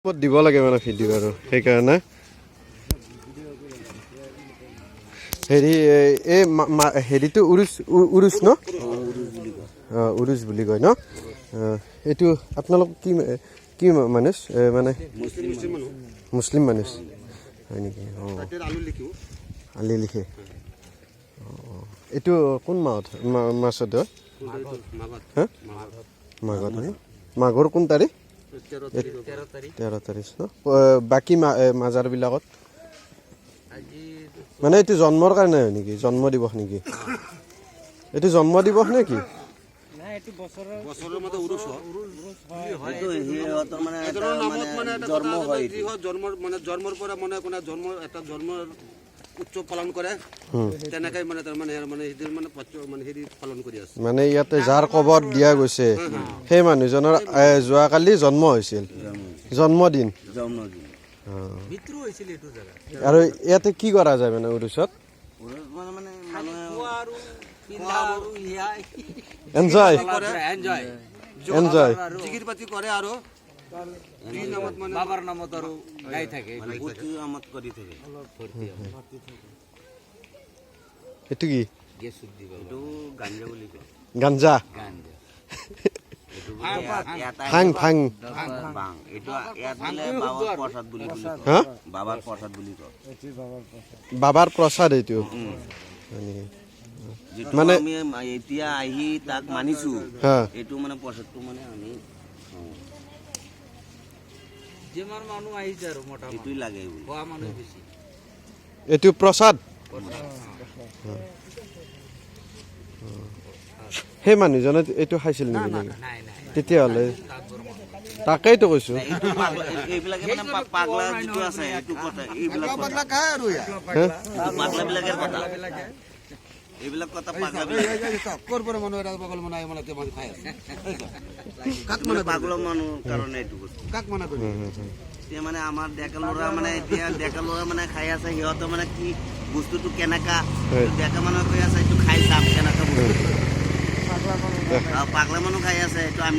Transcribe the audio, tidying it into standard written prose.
দিব লাগে মানে ভিডিঅ' আৰু সেইকাৰণে হেৰি এই হেৰিটো উৰুচ ন উৰুচ বুলি কয় ন এইটো আপোনালোক কি কি মানুহ মানে মুছলিম মানুহ হয় নেকি আলি লিখে এইটো কোন মাহত মাছত হয় হা মাঘত হয় মাঘৰ কোন তাৰিখ 13 তাৰিখ ন বাকী মাজাৰবিলাকত মানে এইটো জন্মৰ কাৰণে হয় নেকি জন্ম দিৱস নেকি এইটো জন্ম দিৱস নে কি উৎসৱ পালন কৰে তেনেকৈ মানে তাৰমানে পালন কৰি আছে মানে ইয়াতে যাৰ কবৰ দিয়া গৈছে সেই মানুহজনৰ যোৱাকালি জন্ম হৈছিল জন্মদিন আৰু ইয়াতে কি কৰা যায় মানে উৰুচত এনজয় এনজয় জিকিৰ পাতি কৰে আৰু বাবাৰ নামত আৰু গাই থাকে এইটো কি গাঞ্জা গাঞ্জা ভাং ভাং হা বাবাৰ প্ৰসাদ এইটো মানে এতিয়া আহি তাক মানিছো এইটো মানে প্ৰসাদটো মানে আমি যিমান মানুহ আহিছে আৰু মোটামুটি এইটোই লাগে খোৱা মানুহ বেছি এইটো প্ৰসাদ সেই মানুহজনে এইটো খাইছিল নেকি তেতিয়াহ'লে তাকেইতো কৈছো এইবিলাকে মানে পাগলা যিটো আছে এইটো কথা এইবিলাক পাগলা খায় আৰু পাগলা বিলাকেৰ কথা এইবিলাক কথা পাগলা ক'ৰ পৰা মানুহ এটা পাগল মানুহ মানে তে মানুহ খাই আছে কাক মানে পাগল মানুহ কাৰণে এইটো কাক মানা কৰি এতিয়া মানে আমাৰ ডেকা ল'ৰা মানে এতিয়া ডেকা ল'ৰা মানে খাই আছে সিহঁতে মানে কি বস্তুটো কেনেকা ডেকা মানুহ কৈ আছে এইটো খাই চাম কেনেকা বস্তু পাগলা মানুহ খাই আছে এইটো আমি